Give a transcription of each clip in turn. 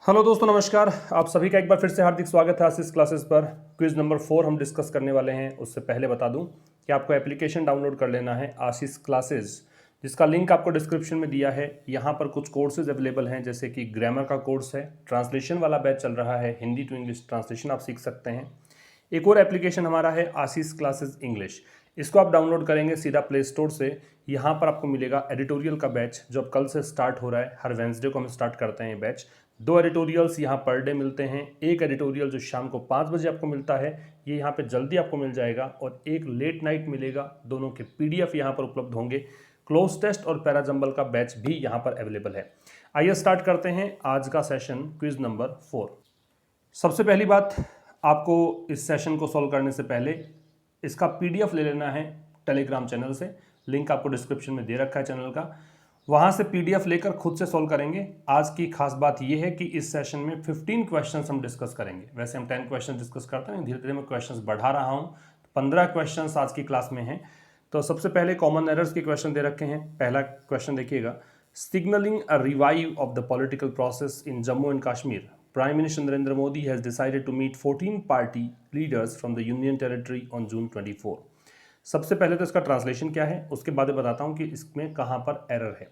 Hello दोस्तों, नमस्कार। आप सभी का एक बार फिर से हार्दिक स्वागत है आशीष क्लासेस पर। क्विज नंबर 4 हम डिस्कस करने वाले हैं। उससे पहले बता दूं कि आपको एप्लीकेशन डाउनलोड कर लेना है आशीष क्लासेस, जिसका लिंक आपको डिस्क्रिप्शन में दिया है। यहाँ पर कुछ कोर्सेज अवेलेबल हैं, जैसे कि ग्रामर का कोर्स है, ट्रांसलेशन वाला बैच चल रहा है, हिंदी टू इंग्लिश ट्रांसलेशन आप सीख सकते हैं। एक और एप्लीकेशन हमारा है आशीष क्लासेस इंग्लिश। इसको आप डाउनलोड करेंगे सीधा प्ले स्टोर से। यहाँ पर आपको मिलेगा एडिटोरियल का बैच, जो अब कल से स्टार्ट हो रहा है। हर वेंसडे को हम स्टार्ट करते हैं ये बैच। 2 एडिटोरियल्स यहाँ पर डे मिलते हैं। एक एडिटोरियल जो शाम को 5 बजे आपको मिलता है, ये यहाँ पे जल्दी आपको मिल जाएगा, और एक लेट नाइट मिलेगा। दोनों के PDF यहाँ पर उपलब्ध होंगे। क्लोज टेस्ट और पैराजंबल का बैच भी यहाँ पर अवेलेबल है। आइए स्टार्ट करते हैं आज का सेशन, क्विज नंबर 4। सबसे पहली बात, आपको इस सेशन को सॉल्व करने से पहले इसका PDF ले लेना है टेलीग्राम चैनल से। लिंक आपको डिस्क्रिप्शन में दे रखा है चैनल का। वहाँ से PDF लेकर खुद से सॉल्व करेंगे। आज की खास बात यह है कि इस सेशन में 15 क्वेश्चंस हम डिस्कस करेंगे। वैसे हम 10 क्वेश्चन डिस्कस करते हैं, धीरे धीरे मैं क्वेश्चंस बढ़ा रहा हूँ। 15 क्वेश्चंस आज की क्लास में हैं। तो सबसे पहले कॉमन एरर्स के क्वेश्चन दे रखे हैं। पहला क्वेश्चन देखिएगा, signalling a revive of the political process in Jammu and Kashmir, Prime Minister Narendra Modi has decided to meet 14 party leaders from the Union Territory on June 24। सबसे पहले तो इसका ट्रांसलेशन क्या है, उसके बाद बताता हूं कि इसमें कहां पर एरर है।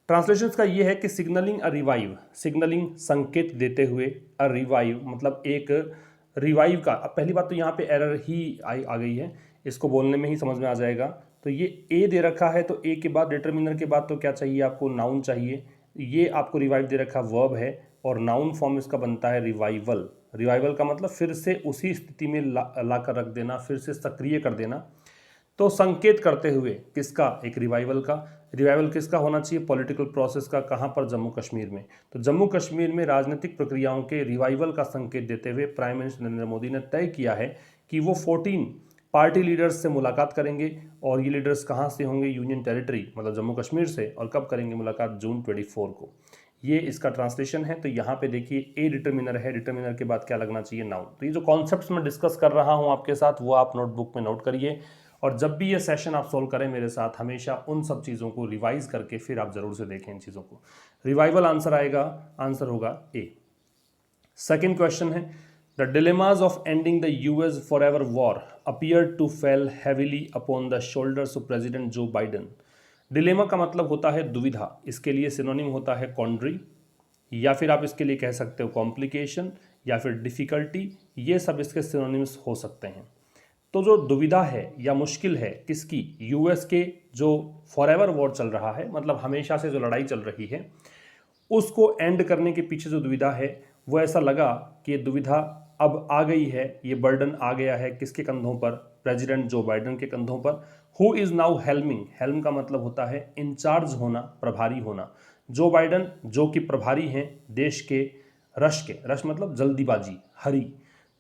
ट्रांसलेशन का ये है कि सिग्नलिंग अ रिवाइव, सिग्नलिंग संकेत देते हुए, अ रिवाइव मतलब एक रिवाइव का। अब पहली बात तो यहाँ पे एरर ही आ गई है, इसको बोलने में ही समझ में आ जाएगा। तो ये ए दे रखा है, तो ए के बाद डिटर्मिनर के बाद तो क्या चाहिए आपको, नाउन चाहिए। ये आपको रिवाइव दे रखा वर्ब है, और नाउन फॉर्म इसका बनता है रिवाइवल। रिवाइवल का मतलब फिर से उसी स्थिति में ला कर रख देना, फिर से सक्रिय कर देना। तो संकेत करते हुए किसका, एक रिवाइवल का। रिवाइवल किसका होना चाहिए, पॉलिटिकल प्रोसेस का। कहां पर, जम्मू कश्मीर में। तो जम्मू कश्मीर में राजनीतिक प्रक्रियाओं के रिवाइवल का संकेत देते हुए प्राइम मिनिस्टर नरेंद्र मोदी ने तय किया है कि वो 14 पार्टी लीडर्स से मुलाकात करेंगे। और ये लीडर्स कहां से होंगे, यूनियन टेरिटरी मतलब जम्मू कश्मीर से। और कब करेंगे मुलाकात, जून 24 को। ये इसका ट्रांसलेशन है। तो यहाँ पे देखिए ए डिटर्मिनर है, डिटर्मिनर के बाद क्या लगना चाहिए, नाउन। तो ये जो कॉन्सेप्ट्स मैं डिस्कस कर रहा हूँ आपके साथ, वो आप नोटबुक में नोट करिए। और जब भी ये सेशन आप सोल्व करें मेरे साथ, हमेशा उन सब चीज़ों को रिवाइज करके फिर आप जरूर से देखें इन चीज़ों को। रिवाइवल आंसर आएगा, आंसर होगा ए। सेकेंड क्वेश्चन है, the dilemmas of ending the US forever war appear to fall heavily upon the shoulders of president Joe Biden. Dilemma का मतलब होता है दुविधा। इसके लिए सिनोनिम होता है कॉन्ड्री, या फिर आप इसके लिए कह सकते हो कॉम्प्लिकेशन, या फिर डिफिकल्टी। ये सब इसके सिनोनिम्स हो सकते हैं। तो जो दुविधा है या मुश्किल है किसकी, US के जो फॉरएवर वॉर चल रहा है, मतलब हमेशा से जो लड़ाई चल रही है, उसको एंड करने के पीछे जो दुविधा है, वो ऐसा लगा कि ये दुविधा अब आ गई है, ये बर्डन आ गया है किसके कंधों पर, प्रेसिडेंट जो बाइडेन के कंधों पर। हु इज नाउ हेल्मिंग, हेल्म का मतलब होता है इंचार्ज होना, प्रभारी होना। जो बाइडेन जो कि प्रभारी हैं देश के, रश मतलब जल्दीबाजी, हरी।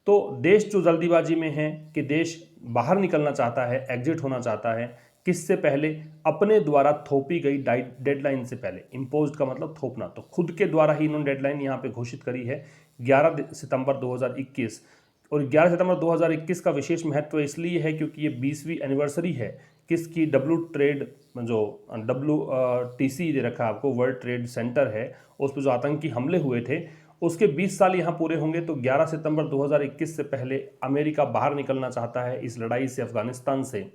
तो देश जो जल्दीबाजी में है कि देश बाहर निकलना चाहता है, एग्जिट होना चाहता है, किससे पहले, अपने द्वारा थोपी गई डेडलाइन से पहले। इम्पोज्ड का मतलब थोपना, तो खुद के द्वारा ही इन्होंने डेडलाइन यहाँ पे घोषित करी है 11 सितंबर 2021। और 11 सितंबर 2021 का विशेष महत्व इसलिए है क्योंकि ये 20वीं एनिवर्सरी है किसकी, WTC दे रखा है आपको, वर्ल्ड ट्रेड सेंटर है, उस पर जो आतंकी हमले हुए थे उसके 20 साल यहाँ पूरे होंगे। तो 11 सितंबर 2021 से पहले अमेरिका बाहर निकलना चाहता है इस लड़ाई से, अफगानिस्तान से,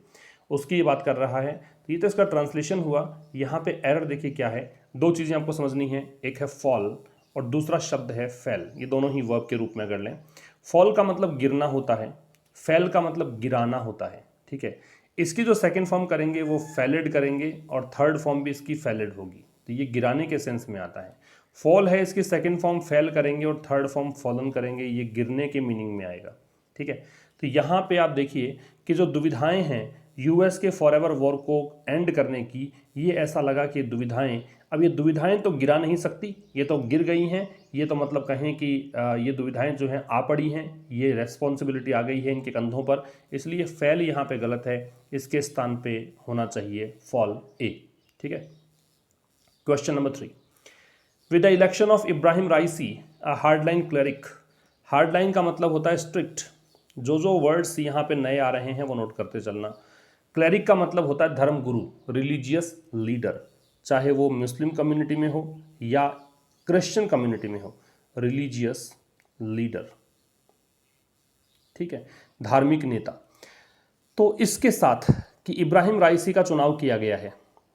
उसकी ये बात कर रहा है। तो ये तो इसका ट्रांसलेशन हुआ। यहाँ पे एरर देखिए क्या है, दो चीज़ें आपको समझनी है, एक है फॉल और दूसरा शब्द है फेल। ये दोनों ही वर्ब के रूप में अगर लें, फॉल का मतलब गिरना होता है, फेल का मतलब गिराना होता है। ठीक है, इसकी जो सेकेंड फॉर्म करेंगे वो फैलिड करेंगे, और थर्ड फॉर्म भी इसकी फैलिड होगी। तो ये गिराने के सेंस में आता है। फॉल है, इसकी सेकेंड फॉर्म फेल करेंगे और थर्ड फॉर्म फॉलन करेंगे, ये गिरने के मीनिंग में आएगा। ठीक है, तो यहाँ पे आप देखिए कि जो दुविधाएं हैं US के फॉरएवर वॉर को एंड करने की, ये ऐसा लगा कि दुविधाएं, अब ये दुविधाएं तो गिरा नहीं सकती, ये तो गिर गई हैं। ये तो मतलब कहें कि ये दुविधाएं जो हैं आ पड़ी हैं, ये रेस्पॉन्सिबिलिटी आ गई है इनके कंधों पर, इसलिए फेल यहाँ पे गलत है। इसके स्थान पे होना चाहिए फॉल, ए। ठीक है, question number 3, with the election of Ibrahim राइसी a hardline cleric. Hardline का मतलब होता है स्ट्रिक्ट। जो वर्ड्स यहाँ पे नए आ रहे हैं वो नोट करते चलना। क्लरिक का मतलब होता है धर्म गुरु, रिलीजियस लीडर, चाहे वो मुस्लिम कम्युनिटी में हो या क्रिश्चियन कम्युनिटी में हो। रिलीजियस लीडर, ठीक है, धार्मिक नेता। तो इसके साथ कि इब्राहिम राइसी का चुनाव किया गया है,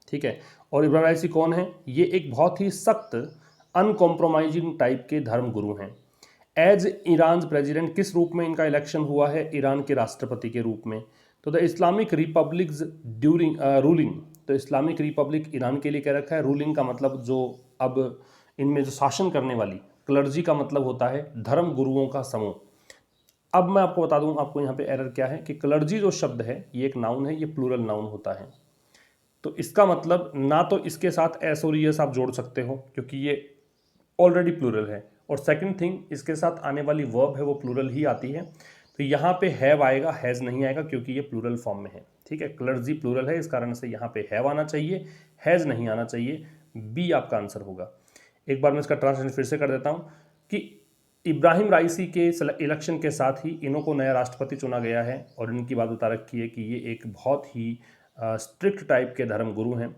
ठीक है, और इब्राहिम राइसी कौन है? ये एक बहुत ही सख्त अनकॉम्प्रोमाइजिंग टाइप के धर्म गुरु हैं। एज ईरान प्रेसिडेंट किस रूप में इनका इलेक्शन हुआ है? ईरान के राष्ट्रपति के रूप में। तो the Islamic republics during ruling, तो इस्लामिक रिपब्लिक ईरान के लिए कह रखा है। रूलिंग का मतलब जो अब इनमें जो शासन करने वाली, क्लर्जी का मतलब होता है धर्म गुरुओं का समूह। अब मैं आपको बता दूं, आपको यहाँ पे एरर क्या है कि क्लर्जी जो शब्द है ये एक नाउन है, ये प्लूरल नाउन होता है। तो इसका मतलब ना तो इसके साथ एस और एस आप जोड़ सकते हो क्योंकि ये ऑलरेडी प्लूरल है, और सेकंड थिंग इसके साथ आने वाली वर्ब है वो प्लूरल ही आती है। तो यहाँ पे हैव आएगा, हैज़ नहीं आएगा क्योंकि ये प्लूरल फॉर्म में है, ठीक है। क्लर्जी प्लूरल है, इस कारण से यहाँ पे हैव आना चाहिए, हैज़ नहीं आना चाहिए। बी आपका आंसर होगा। एक बार मैं इसका ट्रांसलेशन फिर से कर देता हूँ कि इब्राहिम राइसी के इलेक्शन के साथ ही इन्हों को नया राष्ट्रपति चुना गया है, और इनकी बात बता रखी है कि ये एक बहुत ही स्ट्रिक्ट टाइप के धर्म गुरु हैं।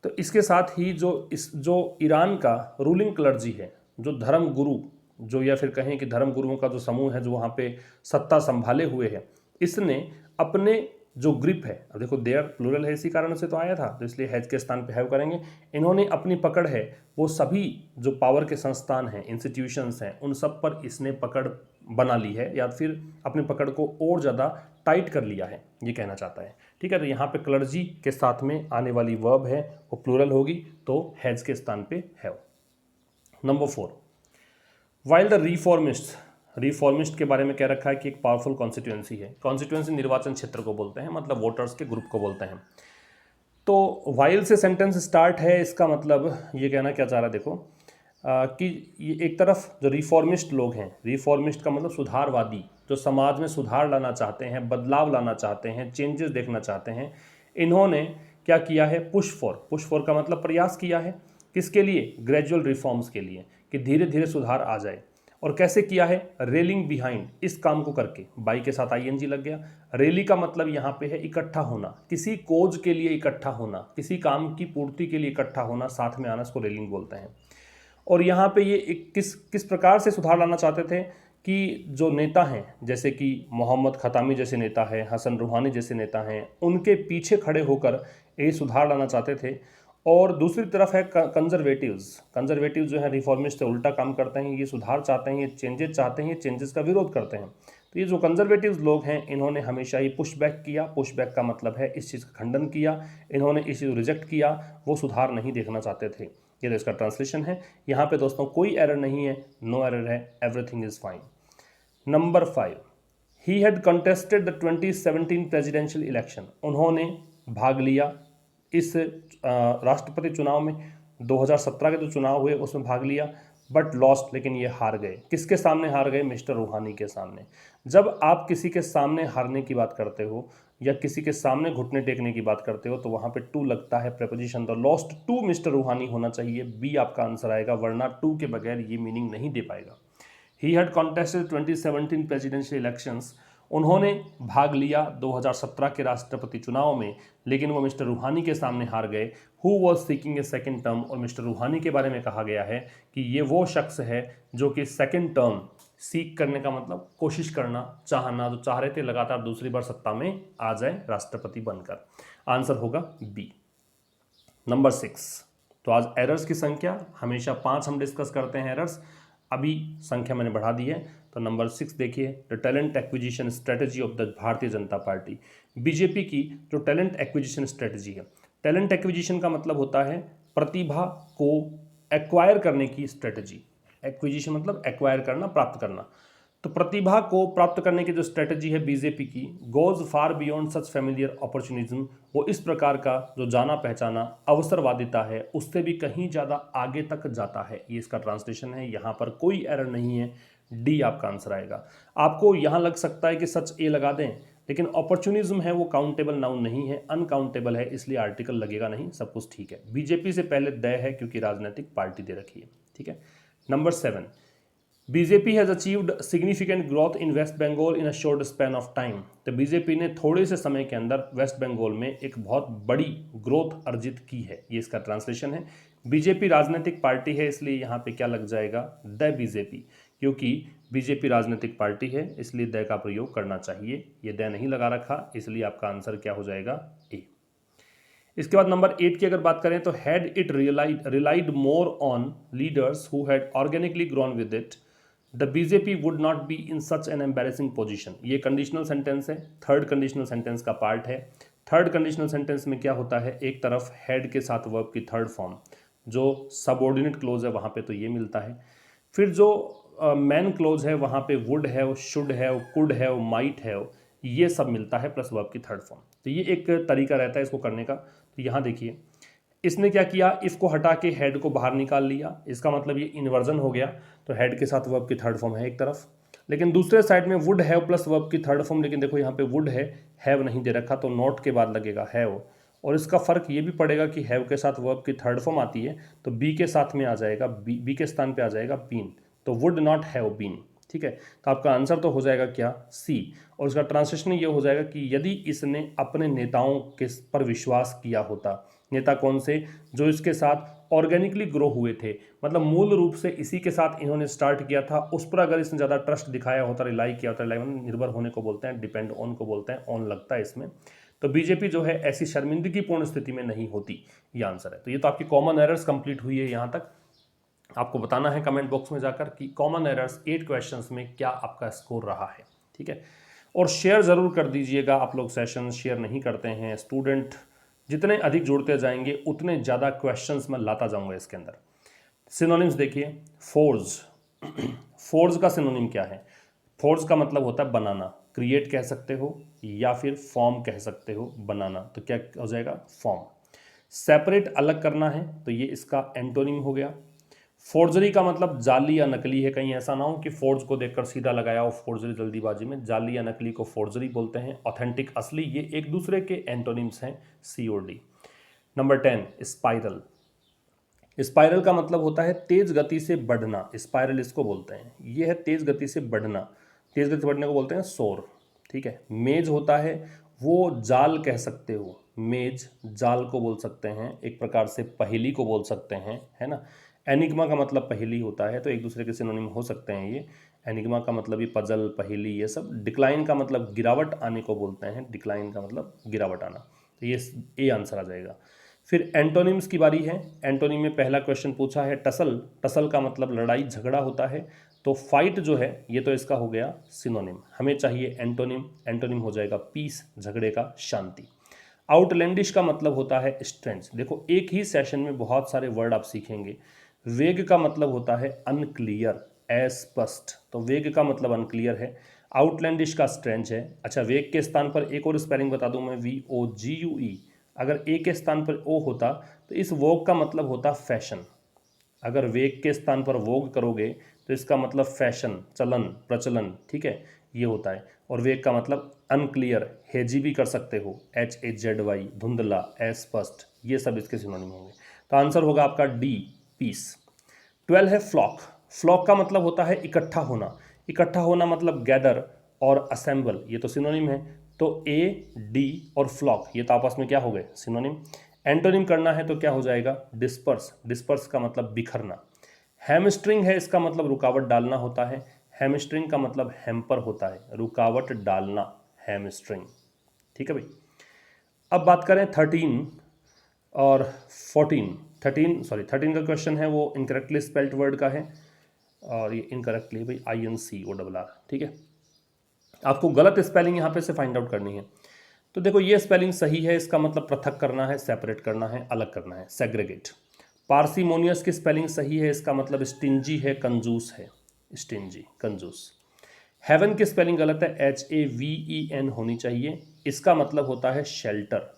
तो इसके साथ ही जो ईरान का रूलिंग क्लर्जी है, जो धर्म गुरु, जो या फिर कहें कि धर्म गुरुओं का जो समूह है जो वहाँ पे सत्ता संभाले हुए है, इसने अपने जो ग्रिप है, अब देखो देयर प्लूरल है इसी कारण से तो आया था, तो इसलिए हैज के स्थान पे हैव करेंगे। इन्होंने अपनी पकड़ है वो सभी जो पावर के संस्थान हैं, इंस्टीट्यूशंस हैं, उन सब पर इसने पकड़ बना ली है, या फिर अपनी पकड़ को और ज़्यादा टाइट कर लिया है, ये कहना चाहता है, ठीक है। तो यहाँ पे क्लर्जी के साथ में आने वाली वर्ब है वो प्लूरल होगी, तो हैज के स्थान पे have. Number 4, while the reformist के बारे में कह रखा है कि एक पावरफुल कॉन्स्टिट्यूएंसी है। कॉन्स्टिट्यूएंसी निर्वाचन क्षेत्र को बोलते हैं, मतलब वोटर्स के ग्रुप को बोलते हैं। तो वाइल से सेंटेंस स्टार्ट है, इसका मतलब ये कहना क्या चाह रहा है, देखो कि ये एक तरफ जो रिफॉर्मिस्ट लोग हैं, रिफॉर्मिस्ट का मतलब सुधारवादी, जो समाज में सुधार लाना चाहते हैं, बदलाव लाना चाहते हैं, चेंजेस देखना चाहते हैं, इन्होंने क्या किया है? पुश फॉर का मतलब प्रयास किया है। किसके लिए? ग्रेजुअल रिफॉर्म्स के लिए, कि धीरे धीरे सुधार आ जाए। और कैसे किया है? रेलिंग बिहाइंड, इस काम को करके, बाई के साथ आईएनजी लग गया। रैली का मतलब यहाँ पे है इकट्ठा होना, किसी कोज के लिए इकट्ठा होना, किसी काम की पूर्ति के लिए इकट्ठा होना, साथ में आना, इसको रेलिंग बोलते हैं। और यहाँ पे ये किस प्रकार से सुधार लाना चाहते थे कि जो नेता हैं, जैसे कि मोहम्मद खतामी जैसे नेता हैं, हसन रूहानी जैसे नेता हैं, उनके पीछे खड़े होकर ये सुधार लाना चाहते थे। और दूसरी तरफ है कंजर्वेटिव जो है रिफॉर्मिस्ट से उल्टा काम करते हैं, ये सुधार चाहते हैं, ये चेंजेस चाहते हैं, ये चेंजेस का विरोध करते हैं। तो ये जो कंजर्वेटिव लोग हैं, इन्होंने हमेशा ही पुशबैक किया। पुशबैक का मतलब है इस चीज़ का खंडन किया, इन्होंने इस चीज़ को रिजेक्ट किया, वो सुधार नहीं देखना चाहते थे। ये तो इसका ट्रांसलेशन है। यहाँ पे दोस्तों कोई एरर नहीं है, नो एरर है, everything is fine. Number 5, he had contested the 2017 presidential election, उन्होंने भाग लिया इस राष्ट्रपति चुनाव में। 2017 के जो चुनाव हुए उसमें भाग लिया, बट लॉस्ट, लेकिन ये हार गए। किसके सामने हार गए? मिस्टर रूहानी के सामने। जब आप किसी के सामने हारने की बात करते हो या किसी के सामने घुटने टेकने की बात करते हो, तो वहाँ पे टू लगता है preposition, the lost to mister Rouhani होना चाहिए। बी आपका आंसर आएगा, वरना टू के बगैर ये मीनिंग नहीं दे पाएगा। He had contested 2017 presidential elections, उन्होंने भाग लिया 2017 के राष्ट्रपति चुनाव में, लेकिन वो मिस्टर रूहानी के सामने हार गए। Who was seeking A second term, और मिस्टर रूहानी के बारे में कहा गया है कि ये वो शख्स है जो कि सेकेंड टर्म, सीक करने का मतलब कोशिश करना, चाहना, जो चाह रहे थे लगातार दूसरी बार सत्ता में आ जाए राष्ट्रपति बनकर। आंसर होगा बी। नंबर 6, तो आज एरर्स की संख्या हमेशा 5 हम डिस्कस करते हैं एरर्स, अभी संख्या मैंने बढ़ा दी है। तो नंबर 6 देखिए, the talent acquisition strategy of the Bharatiya Janata party. BJP की जो टैलेंट एक्विजिशन स्ट्रेटजी है, टैलेंट एक्विजिशन का मतलब होता है प्रतिभा को एक्वायर करने की स्ट्रेटजी। एक्विजिशन मतलब एक्वायर करना, प्राप्त करना। तो प्रतिभा को प्राप्त करने की जो स्ट्रेटजी है बीजेपी की, गोज फार बियॉन्ड सच फेमिलियर अपॉर्चुनिज्म, वो इस प्रकार का जो जाना पहचाना अवसरवादिता है उससे भी कहीं ज़्यादा आगे तक जाता है। ये इसका ट्रांसलेशन है, यहाँ पर कोई एरर नहीं है, डी आपका आंसर आएगा। आपको यहाँ लग सकता है कि सच ए लगा दें, लेकिन अपॉर्चुनिज्म है वो काउंटेबल नाउन नहीं है, अनकाउंटेबल है, इसलिए आर्टिकल लगेगा नहीं, सब कुछ ठीक है। बीजेपी से पहले द है क्योंकि राजनीतिक पार्टी दे रखी है, ठीक है। Number 7, BJP has achieved significant growth in West Bengal in a short span of time. तो बीजेपी ने थोड़े से समय के अंदर वेस्ट बंगाल में एक बहुत बड़ी ग्रोथ अर्जित की है, ये इसका ट्रांसलेशन है। बीजेपी राजनीतिक पार्टी है, इसलिए यहाँ पे क्या लग जाएगा, द बीजेपी, क्योंकि बीजेपी राजनीतिक पार्टी है इसलिए द का प्रयोग करना चाहिए। ये द नहीं लगा रखा, इसलिए आपका आंसर क्या हो जाएगा, ए। इसके बाद नंबर 8 की अगर बात करें तो had it relied more on leaders who had organically grown with it the BJP would not be in such an embarrassing position. ये कंडीशनल सेंटेंस है, थर्ड कंडीशनल सेंटेंस का पार्ट है। थर्ड कंडीशनल सेंटेंस में क्या होता है, एक तरफ हैड के साथ वर्ब की थर्ड फॉर्म, जो सबऑर्डिनेट क्लोज है वहाँ पे तो ये मिलता है। फिर जो मैन क्लोज है वहाँ पे वुड है, शुड है, कुड है, माइट है, ये सब मिलता है प्लस वर्ब की थर्ड फॉर्म। तो ये एक तरीका रहता है इसको करने का। तो यहाँ देखिए इसने क्या किया, इफ को हटा के हेड को बाहर निकाल लिया, इसका मतलब ये इन्वर्जन हो गया। तो हेड के साथ वर्ब की थर्ड फॉर्म है एक तरफ, लेकिन दूसरे साइड में वुड हैव प्लस वर्ब की थर्ड फॉर्म, लेकिन देखो यहाँ पे वुड है, हैव नहीं दे रखा, तो नॉट के बाद लगेगा हैव। और इसका फर्क ये भी पड़ेगा कि हैव के साथ वर्ब की थर्ड फॉर्म आती है तो बी के साथ में आ जाएगा, बी के स्थान पे आ जाएगा बीन, तो वुड नॉट हैव बीन। ठीक है, तो आपका आंसर तो हो जाएगा क्या, सी। और इसका ट्रांसलेशन ये हो जाएगा कि यदि इसने अपने नेताओं के पर विश्वास किया होता, नेता कौन से, जो इसके साथ ऑर्गेनिकली ग्रो हुए थे, मतलब मूल रूप से इसी के साथ इन्होंने स्टार्ट किया था, उस पर अगर इसने ज़्यादा ट्रस्ट दिखाया होता, रिलाई किया होता, रिलाई निर्भर होने को बोलते हैं, डिपेंड ऑन को बोलते हैं, ऑन लगता है इसमें, तो बीजेपी जो है ऐसी शर्मिंदगी पूर्ण स्थिति में नहीं होती, ये आंसर है। तो ये तो आपकी कॉमन एरर्स कंप्लीट हुई है। यहाँ तक आपको बताना है कमेंट बॉक्स में जाकर कि कॉमन एरर्स 8 क्वेश्चंस में क्या आपका स्कोर रहा है। ठीक है, और शेयर ज़रूर कर दीजिएगा, आप लोग सेशन शेयर नहीं करते हैं। स्टूडेंट जितने अधिक जुड़ते जाएंगे उतने ज़्यादा क्वेश्चंस मैं लाता जाऊंगा इसके अंदर। सिनोनिम्स देखिए, फोर्ज, फोर्ज का सिनोनिम क्या है, फोर्ज का मतलब होता है बनाना, क्रिएट कह सकते हो या फिर फॉर्म कह सकते हो, बनाना, तो क्या हो जाएगा, फॉर्म। सेपरेट अलग करना है तो ये इसका एंटोनिम हो गया। फोर्जरी का मतलब जाली या नकली है, कहीं ऐसा ना हो कि फोर्ज को देखकर सीधा लगाया हो फोर्जरी जल्दीबाजी में, जाली या नकली को फोर्जरी बोलते हैं, ऑथेंटिक असली, ये एक दूसरे के एंटोनिम्स हैं, सी और डी। नंबर 10 स्पाइरल, स्पाइरल का मतलब होता है तेज गति से बढ़ना, स्पाइरल इसको बोलते हैं, ये है तेज गति से बढ़ना, तेज गति से बढ़ने को बोलते हैं सोर। ठीक है, मेज होता है वो जाल कह सकते हो, मेज जाल को बोल सकते हैं, एक प्रकार से पहेली को बोल सकते हैं, है ना। एनिग्मा का मतलब पहेली होता है, तो एक दूसरे के सिनोनिम हो सकते हैं ये। एनिग्मा का मतलब ये पजल, पहेली, ये सब। डिक्लाइन का मतलब गिरावट आने को बोलते हैं, डिक्लाइन का मतलब गिरावट आना, तो ये ए आंसर आ जाएगा। फिर एंटोनिम्स की बारी है। एंटोनिम में पहला क्वेश्चन पूछा है टसल, टसल का मतलब लड़ाई झगड़ा होता है, तो फाइट जो है ये तो इसका हो गया सिनोनिम, हमें चाहिए एंटोनिम, एंटोनिम हो जाएगा पीस, झगड़े का शांति। आउटलैंडिश का मतलब होता है स्ट्रेंज, देखो एक ही सेशन में बहुत सारे वर्ड आप सीखेंगे। वेग का मतलब होता है अनक्लियर, अस्पष्ट, तो वेग का मतलब अनक्लियर है। आउटलैंडिश का स्ट्रेंज है। अच्छा, वेग के स्थान पर एक और स्पेलिंग बता दूं मैं, VOGUE, अगर ए के स्थान पर ओ होता तो इस वोग का मतलब होता फैशन, अगर वेग के स्थान पर वोग करोगे तो इसका मतलब फैशन, चलन, प्रचलन, ठीक है, ये होता है। और वेग का मतलब अनक्लियर, हेजी भी कर सकते हो, HAZY, धुंधला, अस्पष्ट, ये सब इसके सिनोनिम होंगे। तो आंसर होगा आपका डी, पीस। 12 है फ्लॉक, फ्लॉक का मतलब होता है इकट्ठा होना, इकट्ठा होना मतलब गैदर और असेंबल, ये तो सिनोनिम है, तो A, D और फ्लॉक ये तो आपस में क्या हो गए, सिनोनिम। एंटोनिम करना है तो क्या हो जाएगा, डिस्पर्स, डिस्पर्स का मतलब बिखरना। हैमस्ट्रिंग है, इसका मतलब रुकावट डालना होता है, हैमस्ट्रिंग का मतलब हैम्पर होता है, रुकावट डालना, हैमस्ट्रिंग। ठीक है भाई। अब बात करें 13 और 14, 13 का क्वेश्चन है वो इनकरेक्टली स्पेल्ड वर्ड का है, और ये इनकरेक्टली भाई INCORR, ठीक है। आपको गलत स्पेलिंग यहाँ पे से फाइंड आउट करनी है। तो देखो ये स्पेलिंग सही है, इसका मतलब पृथक करना है, सेपरेट करना है, अलग करना है, सेग्रीगेट। पार्सिमोनियस की स्पेलिंग सही है, इसका मतलब स्टिंजी है, कंजूस है, स्टिंजी, कंजूस। हेवन की स्पेलिंग गलत है, HAVEN होनी चाहिए, इसका मतलब होता है शेल्टर,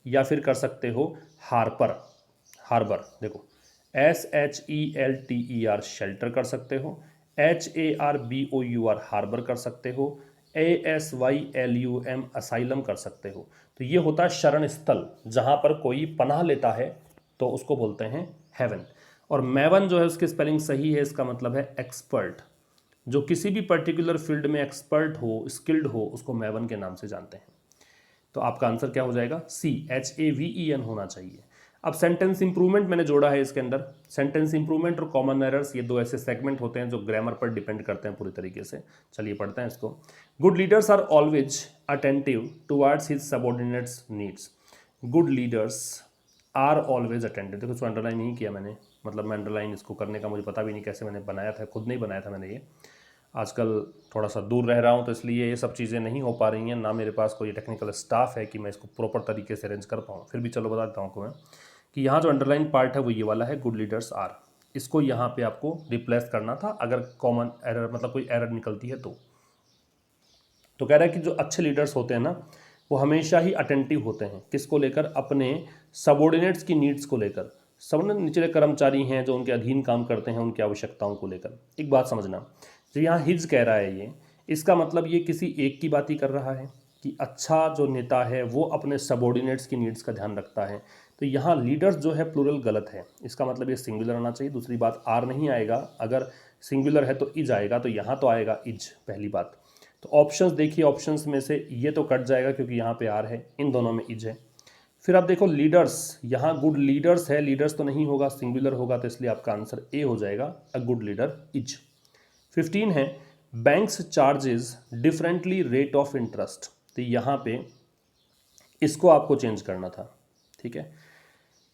या फिर कर सकते हो हार्पर, हार्बर, देखो SHELTER शेल्टर कर सकते हो, HARBOUR हार्बर कर सकते हो, ASYLUM असाइलम कर सकते हो। तो ये होता है शरण स्थल, जहाँ पर कोई पनाह लेता है तो उसको बोलते हैं हेवन। और मैवन जो है उसकी स्पेलिंग सही है, इसका मतलब है एक्सपर्ट, जो किसी भी पर्टिकुलर फील्ड में एक्सपर्ट हो, स्किल्ड हो, उसको मैवन के नाम से जानते हैं। तो आपका आंसर क्या हो जाएगा, C, HAVEN होना चाहिए। अब सेंटेंस इंप्रूवमेंट मैंने जोड़ा है इसके अंदर। सेंटेंस इंप्रूवमेंट और कॉमन एरर्स, ये दो ऐसे सेगमेंट होते हैं जो ग्रामर पर डिपेंड करते हैं पूरी तरीके से। चलिए पढ़ते हैं इसको। Good leaders are always attentive towards his subordinates needs. Good leaders are always attentive, देखो इसको अंडरलाइन नहीं किया मैंने, मतलब मैं अंडरलाइन इसको करने का मुझे पता भी नहीं कैसे मैंने बनाया था, खुद नहीं बनाया था मैंने ये। आजकल थोड़ा सा दूर रह रहा हूँ तो इसलिए ये सब चीज़ें नहीं हो पा रही हैं, ना मेरे पास कोई टेक्निकल स्टाफ है कि मैं इसको प्रॉपर तरीके से अरेंज कर पाऊँ। फिर भी चलो बता देता हूँ आपको मैं कि यहाँ जो अंडरलाइन पार्ट है वो ये वाला है, गुड लीडर्स आर। इसको यहाँ पे आपको रिप्लेस करना था अगर कॉमन एरर मतलब कोई एरर निकलती है तो कह रहा है कि जो अच्छे लीडर्स होते हैं ना वो हमेशा ही अटेंटिव होते हैं, किसको लेकर, अपने सबऑर्डिनेट्स की नीड्स को लेकर। सबऑर्डिनेट निचले कर्मचारी हैं जो उनके अधीन काम करते हैं, उनकी आवश्यकताओं को लेकर। एक बात समझना, जो यहाँ हिज कह रहा है ये, इसका मतलब ये किसी एक की बात ही कर रहा है कि अच्छा जो नेता है वो अपने सबऑर्डिनेट्स की नीड्स का ध्यान रखता है। तो यहाँ लीडर्स जो है प्लूरल गलत है, इसका मतलब ये सिंगुलर आना चाहिए। दूसरी बात, आर नहीं आएगा, अगर सिंगुलर है तो इज आएगा, तो यहाँ तो आएगा इज, पहली बात। तो ऑप्शंस देखिए, ऑप्शंस में से ये तो कट जाएगा क्योंकि यहाँ पे आर है, इन दोनों में इज है। फिर आप देखो लीडर्स, यहाँ गुड लीडर्स है, लीडर्स तो नहीं होगा, सिंगुलर होगा, तो इसलिए आपका आंसर ए हो जाएगा, अ गुड लीडर इज। 15 है banks charges differently rate of interest. तो यहाँ पे इसको आपको चेंज करना था, ठीक है।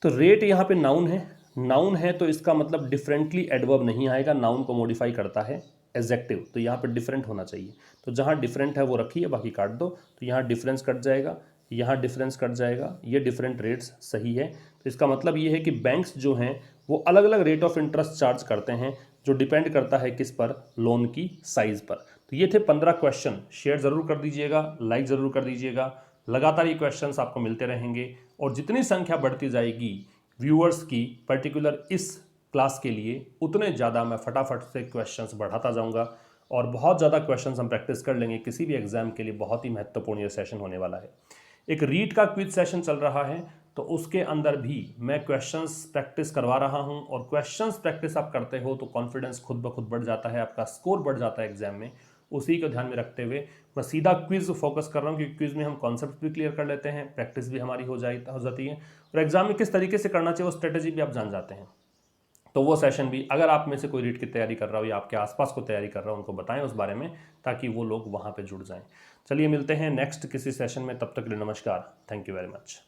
तो रेट यहाँ पे नाउन है, नाउन है तो इसका मतलब डिफरेंटली एडवर्ब नहीं आएगा, नाउन को मॉडिफाई करता है एडजेक्टिव, तो यहाँ पे डिफरेंट होना चाहिए। तो जहाँ डिफरेंट है वो रखिए, बाकी काट दो। तो यहाँ डिफरेंस कट जाएगा, यहाँ डिफरेंस कट जाएगा, ये डिफरेंट रेट्स सही है। तो इसका मतलब ये है कि बैंक्स जो हैं वो अलग अलग रेट ऑफ इंटरेस्ट चार्ज करते हैं, जो डिपेंड करता है किस पर, लोन की साइज़ पर। तो ये थे 15 क्वेश्चन। शेयर ज़रूर कर दीजिएगा, लाइक ज़रूर कर दीजिएगा, लगातार ये क्वेश्चंस आपको मिलते रहेंगे। और जितनी संख्या बढ़ती जाएगी व्यूअर्स की पर्टिकुलर इस क्लास के लिए, उतने ज़्यादा मैं फटाफट से क्वेश्चंस बढ़ाता जाऊंगा और बहुत ज़्यादा क्वेश्चंस हम प्रैक्टिस कर लेंगे। किसी भी एग्जाम के लिए बहुत ही महत्वपूर्ण ये सेशन होने वाला है। एक रीड का क्विज सेशन चल रहा है, तो उसके अंदर भी मैं क्वेश्चंस प्रैक्टिस करवा रहा हूं, और क्वेश्चंस प्रैक्टिस आप करते हो तो कॉन्फिडेंस खुद ब खुद बढ़ जाता है, आपका स्कोर बढ़ जाता है एग्जाम में। उसी को ध्यान में रखते हुए मैं सीधा क्विज फोकस कर रहा हूँ, क्योंकि क्विज में हम कॉन्सेप्ट भी क्लियर कर लेते हैं, प्रैक्टिस भी हमारी हो जाती है, और एग्जाम में किस तरीके से करना चाहिए वो स्ट्रेटेजी भी आप जान जाते हैं। तो वो सेशन भी अगर आप में से कोई रीट की तैयारी कर रहा हो या आपके आसपास को तैयारी कर रहा हो, उनको बताएं उस बारे में, ताकि वो लोग वहाँ पे जुड़ जाएं। चलिए मिलते हैं नेक्स्ट किसी सेशन में, तब तक के लिए नमस्कार, थैंक यू वेरी मच।